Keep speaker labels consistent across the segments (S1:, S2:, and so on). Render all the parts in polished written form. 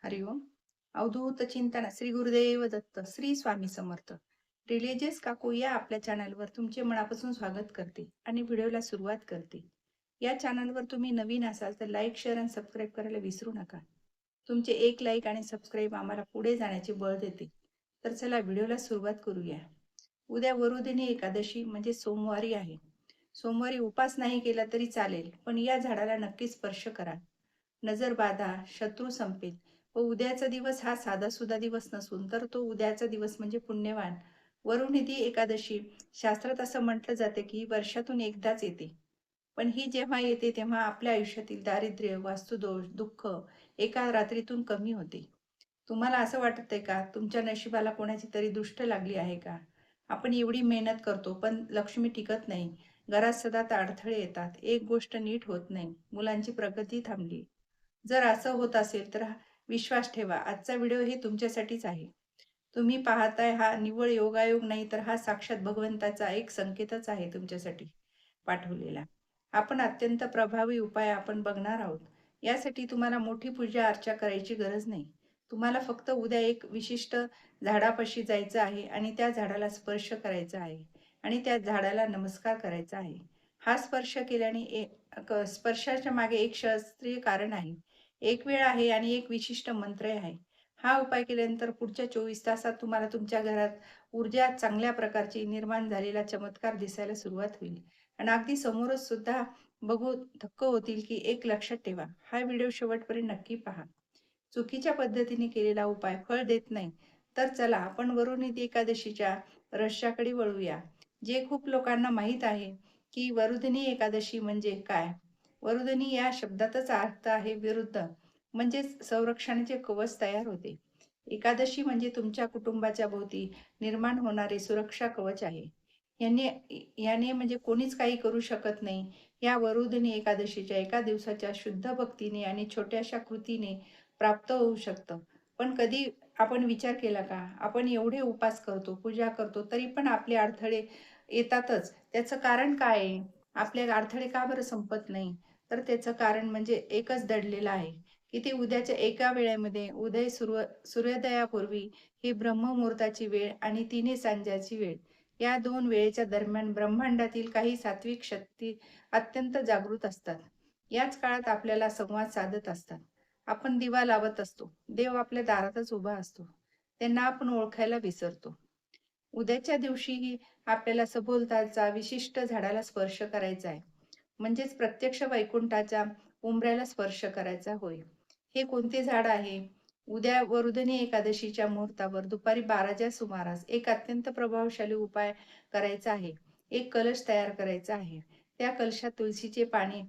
S1: हरिओम. अवधूत चिंतन श्री गुरुदेव दत्त श्री स्वामी समर्थ. रिलिजियस काकू या आपल्या चॅनलवर तुमचे मनापासून स्वागत करते आणि व्हिडिओला सुरुवात करते. या चॅनलवर तुम्ही नवीन असाल तर लाईक, शेअर आणि सबस्क्राईब करायला विसरू नका. तुमचे एक लाईक आणि सबस्क्राईब आम्हाला पुढे जाण्याचे बळ देते. तर चला व्हिडिओला सुरुवात करूया. उद्या वरुदिनी एकादशी म्हणजे सोमवारी आहे. सोमवारी उपास नाही केला तरी चालेल, पण या झाडाला नक्की स्पर्श करा. नजर बाधा, शत्रू संपेल व उद्याचा दिवस हा साधासुधा दिवस नसून तर तो उद्याचा दिवस म्हणजे पुण्यवान वरुणिधी एकादशी. शास्त्रात असं म्हटलं जाते की वर्षातून एकदाच येते, पण ही जेव्हा येते तेव्हा आपल्या आयुष्यातील दारिद्र्य, वास्तुदोष, दुःख एका रात्रीतून कमी होते. तुम्हाला असं वाटतंय का तुमच्या नशिबाला कोणाची तरी दुष्ट लागली आहे का? आपण एवढी मेहनत करतो पण लक्ष्मी टिकत नाही. घरात सतत अडथळे येतात, एक गोष्ट नीट होत नाही, मुलांची प्रगती थांबली. जर असं होत असेल तर विश्वास ठेवा, आजचा व्हिडिओ हे तुमच्यासाठीच आहे. तुम्ही पाहताय हा निव्वळ योगायोग नाही तर हा साक्षात भगवंताचा एक संकेतच आहे तुमच्यासाठी पाठवलेला. आपण अत्यंत प्रभावी उपाय आपण बघणार आहोत. यासाठी तुम्हाला मोठी पूजा अर्चा करायची गरज नाही. तुम्हाला फक्त उद्या एक विशिष्ट झाडापाशी जायचं आहे आणि त्या झाडाला स्पर्श करायचा आहे आणि त्या झाडाला नमस्कार करायचा आहे. हा स्पर्श केल्याने स्पर्शाच्या मागे एक शास्त्रीय कारण आहे. एक वेळ आहे आणि एक विशिष्ट मंत्र आहे. हा उपाय केल्यानंतर पुढच्या 24 तासात तुम्हाला तुमच्या घरात ऊर्जा चांगल्या प्रकारची निर्माण झालेला चमत्कार दिसायला सुरुवात होईल. आणि अगदी समोरच सुद्धा बघून थक्क होतील की एक लक्षात ठेवा, हा व्हिडिओ शेवटपर्यंत नक्की पहा. चुकीच्या पद्धतीने केलेला उपाय फळ देत नाही. तर चला आपण वरुणी एकादशीच्या रहस्याकडे वळूया. जे खूप लोकांना माहीत आहे की वरुदिनी एकादशी म्हणजे काय. वरुदिनी या शब्दातच अर्थ आहे विरुद्ध, म्हणजेच संरक्षणाचे कवच तयार होते. एकादशी म्हणजे तुमच्या कुटुंबाच्या भोवती निर्माण होणारे सुरक्षा कवच आहे. याने याने म्हणजे कोणीच काही करू शकत नाही. या वरुदिनी एकादशीच्या एका दिवसाच्या शुद्ध भक्तीने आणि छोट्याशा कृतीने प्राप्त होऊ शकतं. पण कधी आपण विचार केला का? आपण एवढे उपास करतो, पूजा करतो, तरी पण आपले अडथळे येतातच. त्याचं कारण काय आहे? आपले अडथळे का बरं संपत नाही? तर त्याचं कारण म्हणजे एकच दडलेलं आहे, की ते उद्याच्या एका वेळेमध्ये सूर्योदयापूर्वी ही ब्रह्ममुहूर्ताची वेळ आणि तिन्ही सांजेची वेळ, या 2 वेळेच्या दरम्यान ब्रह्मांडातील काही सात्विक शक्ती अत्यंत जागृत असतात. याच काळात आपल्याला संवाद साधत असतात. आपण दिवा लावत असतो. देव आपल्या दारातच उभा असतो. त्यांना आपण ओळखायला विसरतो. उद्याच्या दिवशीही आपल्याला सभोवतालचा विशिष्ट झाडाला स्पर्श करायचा आहे. म्हणजेच प्रत्यक्ष वैकुंठाच्या उंबऱ्याला स्पर्श करायचा होय. हे कोणते झाड आहे? उद्या वरुदिनी एकादशीच्या मुहूर्तावर दुपारी 12च्या सुमारास एक अत्यंत प्रभावशाली उपाय करायचा आहे. एक कलश तयार करायचा आहे. त्या कलशात तुळशीचे पाणी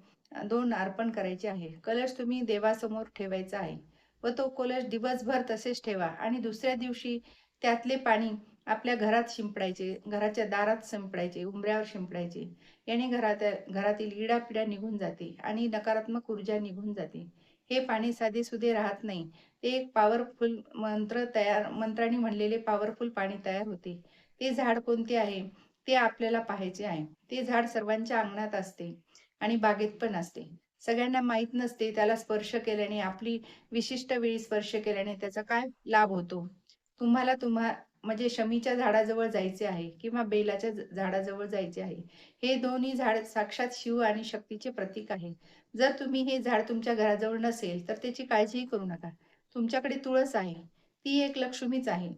S1: 2 अर्पण करायचे आहे. कलश तुम्ही देवासमोर ठेवायचा आहे व तो कलश दिवसभर तसेच ठेवा आणि दुसऱ्या दिवशी त्यातले पाणी आपल्या घरात शिंपडायचे, घराच्या दारात शिंपडायचे, उंबऱ्यावर शिंपडायचे. याने घरातील इडापिडा निघून जाते आणि नकारात्मक ऊर्जा निघून जाते. हे पाणी साधेसुधे राहत नाही. ते एक पॉवरफुल मंत्राने म्हणलेले पॉवरफुल पाणी तयार होते. ते झाड कोणते आहे? ते आपल्याला पाहायचे आहे. ते झाड सर्वांच्या अंगणात असते आणि बागेत पण असते. सगळ्यांना माहीत नसते त्याला स्पर्श केल्याने, आपली विशिष्ट वेळी स्पर्श केल्याने त्याचा काय लाभ होतो. म्हणजे शमीच्या झाडाजवळ जायचे आहे किंवा बेलाच्या झाडाजवळ जायचे आहे. हे दोन्ही झाड साक्षात शिव आणि शक्तीचे प्रतीक आहे. जर तुम्ही हे झाड तुमच्या घराजवळ नसेल तर त्याची काळजीही करू नका. तुमच्याकडे तुळस आहे. ती एक लक्ष्मीच आहे.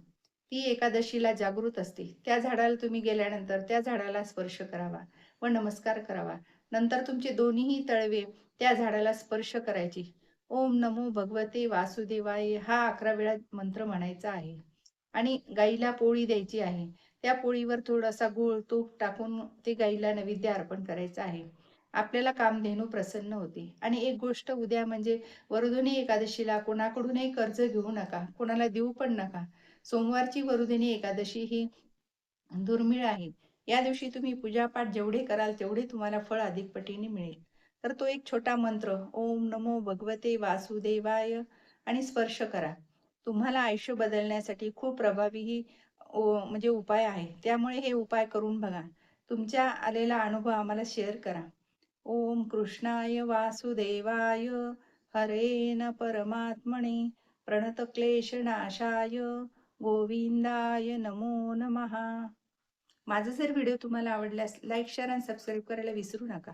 S1: ती एकादशीला जागृत असते. त्या झाडाला तुम्ही गेल्यानंतर त्या झाडाला स्पर्श करावा व नमस्कार करावा. नंतर तुमचे दोन्हीही तळवे त्या झाडाला स्पर्श करायची. ओम नमो भगवते वासुदेवाय हा 11 वेळा मंत्र म्हणायचा आहे. आणि गाईला पोळी द्यायची आहे. त्या पोळीवर थोडासा गूळ, तूप टाकून ते गाईला नैवेद्य अर्पण करायचं आहे. आपल्याला कामधेनू प्रसन्न होते. आणि एक गोष्ट उद्या म्हणजे वरुदिनी एकादशीला कोणाकडूनही कर्ज घेऊ नका. कोणाला देऊ पण नका. सोमवारची वरुदिनी एकादशी ही दुर्मिळ आहे. या दिवशी तुम्ही पूजापाठ जेवढे कराल तेवढे तुम्हाला फळ अधिक पटीने मिळेल. तर तो एक छोटा मंत्र ओम नमो भगवते वासुदेवाय आणि स्पर्श करा. तुम्हाला आयुष्य बदलण्यासाठी खूप प्रभावी ही म्हणजे उपाय आहे. त्यामुळे हे उपाय करून बघा. तुमच्या आलेला अनुभव आम्हाला शेअर करा. ओम कृष्णाय वासुदेवाय हरे न परमात्मने प्रणतक्लेशनाशाय गोविंदाय नमो नमः. माझा जर व्हिडिओ तुम्हाला आवडल्यास लाईक, शेअर आणि सबस्क्राईब करायला विसरू नका.